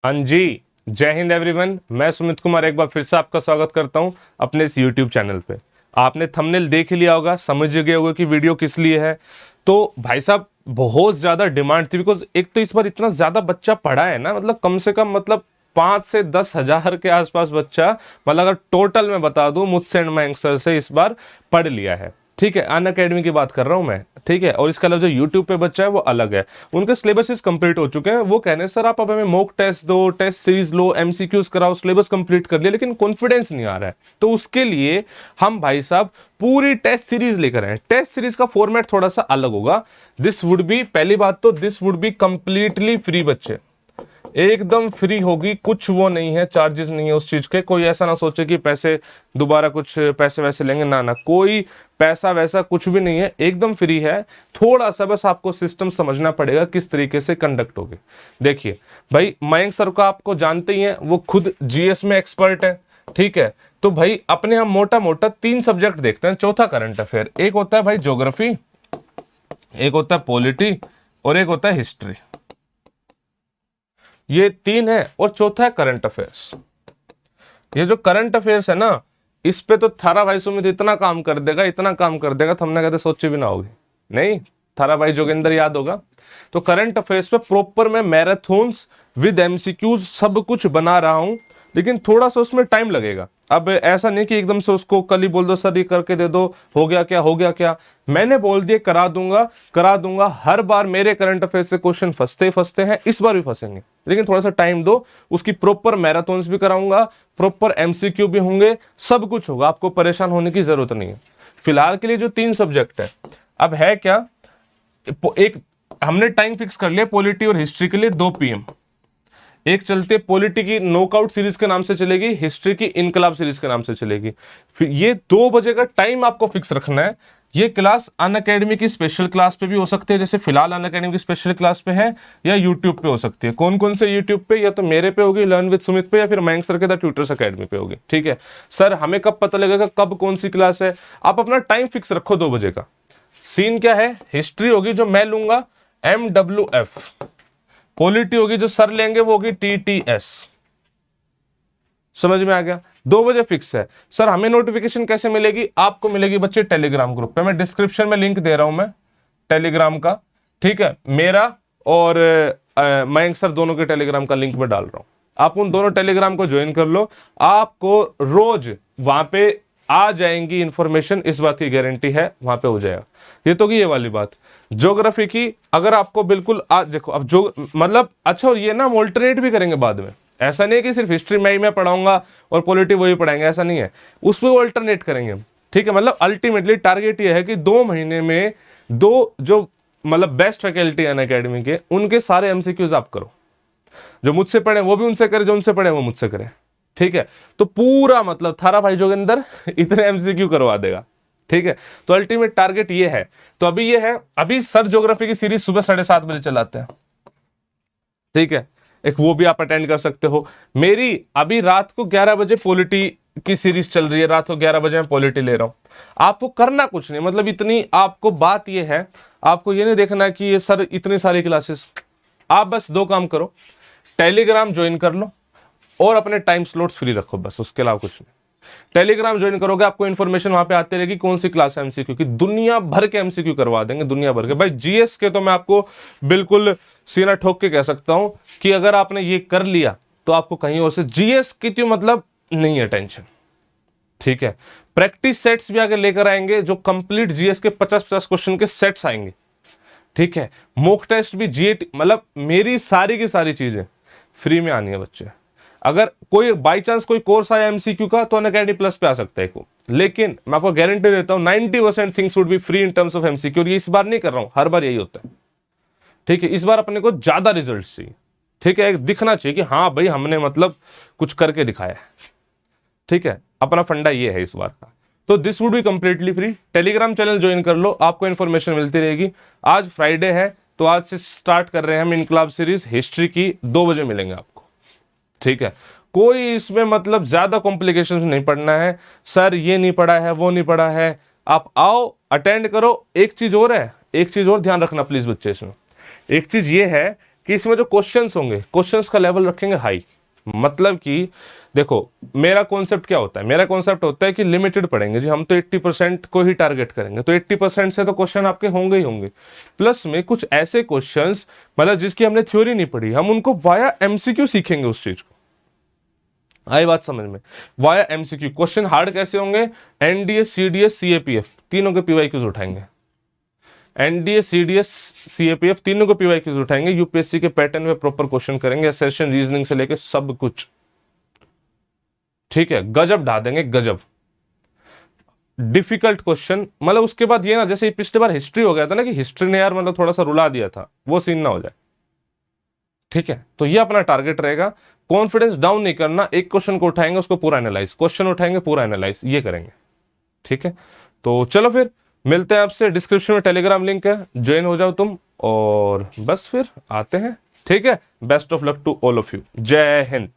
हाँ जी, जय हिंद एवरीवन। मैं सुमित कुमार एक बार फिर से आपका स्वागत करता हूं अपने इस यूट्यूब चैनल पे। आपने थंबनेल देख ही लिया होगा, समझ गए होगे कि वीडियो किस लिए है। तो भाई साहब बहुत ज़्यादा डिमांड थी, बिकॉज एक तो इस बार इतना ज़्यादा बच्चा पढ़ा है ना, मतलब कम से कम मतलब 5 से 10 हज़ार के आसपास बच्चा, मतलब अगर टोटल मैं बता दूं मुझसे एंड मयंक सर से इस बार पढ़ लिया है। ठीक है, अन अकेडमी की बात कर रहा हूं मैं। ठीक है, और इसके अलावा जो यूट्यूब पे बच्चा है वो अलग है, उनके सिलेबसेस कंप्लीट हो चुके हैं। वो कह रहे हैं सर आप अब हमें मॉक टेस्ट दो, टेस्ट सीरीज लो, एमसीक्यूज कराओ, सिलेबस कंप्लीट कर लिया, लेकिन कॉन्फिडेंस नहीं आ रहा है। तो उसके लिए हम भाई साहब पूरी टेस्ट सीरीज लेकर आए। टेस्ट सीरीज का फॉर्मेट थोड़ा सा अलग होगा। दिस वुड बी, पहली बात तो this would be completely free बच्चे, एकदम फ्री होगी। कुछ वो नहीं है, चार्जेस नहीं है उस चीज के। कोई ऐसा ना सोचे कि पैसे दोबारा कुछ पैसे वैसे लेंगे, ना ना, कोई पैसा वैसा कुछ भी नहीं है, एकदम फ्री है। थोड़ा सा बस आपको सिस्टम समझना पड़ेगा किस तरीके से कंडक्ट होगे। देखिए भाई, मयंक सर को आपको जानते ही हैं, वो खुद जीएस में एक्सपर्ट है। ठीक है, तो भाई अपने हम मोटा मोटा 3 सब्जेक्ट देखते हैं। चौथा करंट अफेयर, एक होता है भाई ज्योग्राफी, एक होता है पॉलिटी, और एक होता है हिस्ट्री। ये 3 है, और चौथा है करंट अफेयर्स। ये जो करंट अफेयर्स है ना, इस पे तो थारा भाई सुमित इतना काम कर देगा, इतना काम कर देगा, तो हमने कहते सोचे भी ना होगी। नहीं, थारा भाई जोगिंदर याद होगा। तो करंट अफेयर्स पे प्रॉपर मैं मैराथन्स विद एमसीक्यूज सब कुछ बना रहा हूं, लेकिन थोड़ा सा उसमें टाइम लगेगा। अब ऐसा नहीं कि एकदम से उसको कल ही बोल दो सर ये करके दे दो, हो गया क्या हो गया क्या। मैंने बोल दिया करा दूंगा करा दूंगा। हर बार मेरे करंट अफेयर से क्वेश्चन फंसते ही फंसते हैं, इस बार भी फंसेंगे, लेकिन थोड़ा सा टाइम दो। उसकी प्रॉपर मैराथन्स भी कराऊंगा, प्रॉपर एमसीक्यू भी होंगे, सब कुछ होगा, आपको परेशान होने की जरूरत नहीं है। फिलहाल के लिए जो 3 सब्जेक्ट है, अब है क्या, एक हमने टाइम फिक्स कर लिया पॉलिटी और हिस्ट्री के लिए 2 PM। एक चलते पॉलिटी की नॉकआउट सीरीज के नाम से चलेगी, हिस्ट्री की इनकलाब सीरीज के नाम से चलेगी। फिर ये 2 बजे का टाइम आपको फिक्स रखना है। ये क्लास अन अकेडमी की स्पेशल क्लास पे भी हो सकती है, जैसे फिलहाल अन अकेडमी की स्पेशल क्लास पे है, या यूट्यूब पे हो सकती है। कौन कौन से यूट्यूब पे, या तो मेरे पे होगी लर्न विद सुमित पे, या फिर मयंक सर के द ट्यूटर्स अकेडमी पे होगी। ठीक है सर, हमें कब पता लगेगा कब कौन सी क्लास है? आप अपना टाइम फिक्स रखो 2 बजे का। सीन क्या है, हिस्ट्री होगी जो मैं लूंगा MWF, पॉलिटी होगी जो सर लेंगे वो होगी TTS। समझ में आ गया? 2 बजे फिक्स है। सर हमें नोटिफिकेशन कैसे मिलेगी? आपको मिलेगी बच्चे टेलीग्राम ग्रुप पे, मैं डिस्क्रिप्शन में लिंक दे रहा हूं मैं टेलीग्राम का। ठीक है, मेरा और मयंक सर दोनों के टेलीग्राम का लिंक मैं डाल रहा हूं। आप उन दोनों टेलीग्राम को ज्वाइन कर लो, आपको रोज वहां पे आ जाएंगी इंफॉर्मेशन, इस बात की गारंटी है, वहां पे हो जाएगा। ये तो कि ये वाली बात ज्योग्राफी की, अगर आपको बिल्कुल आज देखो, अब जो मतलब अच्छा, और ये ना हम ऑल्टरनेट भी करेंगे बाद में। ऐसा नहीं है कि सिर्फ हिस्ट्री में ही मैं पढ़ाऊंगा और पॉलिटी वही पढ़ाएंगे, ऐसा नहीं है, उसमें ऑल्टरनेट करेंगे। ठीक है, मतलब अल्टीमेटली टारगेट ये है कि 2 महीने में 2 जो मतलब बेस्ट फैकल्टी है अकेडमी के, उनके सारे एमसीक्यूज आप करो। जो मुझसे पढ़े वो भी उनसे करे, जो उनसे पढ़े वो मुझसे करे। ठीक है, तो पूरा मतलब थारा भाई जोगिंदर इतने एमसीक्यू करवा देगा। ठीक है, तो अल्टीमेट टारगेट ये है। तो अभी ये है, अभी सर ज्योग्राफी की सीरीज सुबह 7:30 बजे चलाते हैं। ठीक है, एक वो भी आप अटेंड कर सकते हो। मेरी अभी रात को 11 बजे पॉलिटी की सीरीज चल रही है, रात को 11 बजे मैं पॉलिटी ले रहा हूं। आपको करना कुछ नहीं, मतलब इतनी आपको बात ये है, आपको ये नहीं देखना है कि ये सर इतनी सारी क्लासेस। आप बस 2 काम करो, टेलीग्राम ज्वाइन कर लो और अपने टाइम स्लॉट्स फ्री रखो, बस उसके अलावा कुछ नहीं। टेलीग्राम ज्वाइन करोगे, आपको इन्फॉर्मेशन वहां पे आती रहेगी कौन सी क्लास है एमसीक्यू की। दुनिया भर के एमसीक्यू करवा देंगे, दुनिया भर के। भाई जीएस के तो मैं आपको बिल्कुल सीना ठोक के कह सकता हूं कि अगर आपने ये कर लिया तो आपको कहीं और से जीएस की तो मतलब नहीं है टेंशन। ठीक है, प्रैक्टिस सेट्स भी आगे लेकर आएंगे, जो कंप्लीट जीएस के 50-50 क्वेश्चन के सेट्स आएंगे। ठीक है, मॉक टेस्ट भी, जीएटी, मतलब मेरी सारी की सारी चीजें फ्री में आनी है बच्चे। अगर कोई बाई चांस कोई कोर्स आया एमसीक्यू का तो अनअकैडमी प्लस पे आ सकता है को, लेकिन मैं आपको गारंटी देता हूं 90% things would be free in terms of MCQ. ये इस बार नहीं कर रहा हूं, हर बार यही होता है। ठीक है, इस बार अपने को ज्यादा रिजल्ट चाहिए। ठीक है, एक दिखना चाहिए कि हाँ भाई हमने मतलब कुछ करके दिखाया है। ठीक है, अपना फंडा ये है इस बार का। तो this would be completely free. Telegram channel join कर लो, आपको इन्फॉर्मेशन मिलती रहेगी। आज फ्राइडे है तो आज से स्टार्ट कर रहे हैं हम इनकलाब सीरीज, हिस्ट्री की 2 बजे मिलेंगे आपको। ठीक है, कोई इसमें मतलब ज्यादा कॉम्प्लिकेशन नहीं पढ़ना है, सर ये नहीं पढ़ा है वो नहीं पढ़ा है। आप आओ, अटेंड करो। एक चीज और है, एक चीज और ध्यान रखना प्लीज बच्चे इसमें। एक चीज ये है कि इसमें जो क्वेश्चंस होंगे, क्वेश्चंस का लेवल रखेंगे हाई। मतलब कि देखो मेरा कॉन्सेप्ट क्या होता है, मेरा कॉन्सेप्ट होता है कि लिमिटेड पढ़ेंगे जी, हम तो 80% को ही टारगेट करेंगे, तो 80% से तो क्वेश्चन आपके होंगे ही होंगे, प्लस में कुछ ऐसे क्वेश्चंस मतलब जिसकी हमने थ्योरी नहीं पढ़ी, हम उनको वाया एमसीक्यू सीखेंगे उस चीज को। आई बात समझ में? वाया एमसीक्यू क्वेश्चन हार्ड कैसे होंगे, एनडीए सीडीएस सीएपीएफ तीनों के पीवाईक्यूज उठाएंगे, एनडीए सीडीएस सीएपीएफ तीनों को पीवाईक्यूज उठाएंगे, यूपीएससी के पैटर्न में प्रॉपर क्वेश्चन करेंगे, असेशन रीजनिंग से लेके सब कुछ, ठीक है, गजब ढा देंगे गजब। डिफिकल्ट क्वेश्चन, मतलब उसके बाद ये ना, जैसे पिछले बार हिस्ट्री हो गया था ना कि हिस्ट्री ने यार मतलब थोड़ा सा रुला दिया था, वो सीन ना हो जाए, ठीक है। तो ये अपना टारगेट रहेगा, कॉन्फिडेंस डाउन नहीं करना, एक क्वेश्चन को उठाएंगे उसको पूरा एनालाइज, क्वेश्चन उठाएंगे पूरा एनालाइज, ये करेंगे, ठीक है। तो चलो फिर मिलते हैं आपसे, डिस्क्रिप्शन में टेलीग्राम लिंक है, ज्वाइन हो जाओ तुम, और बस फिर आते हैं, ठीक है। Best of luck to all of you, जय हिंद।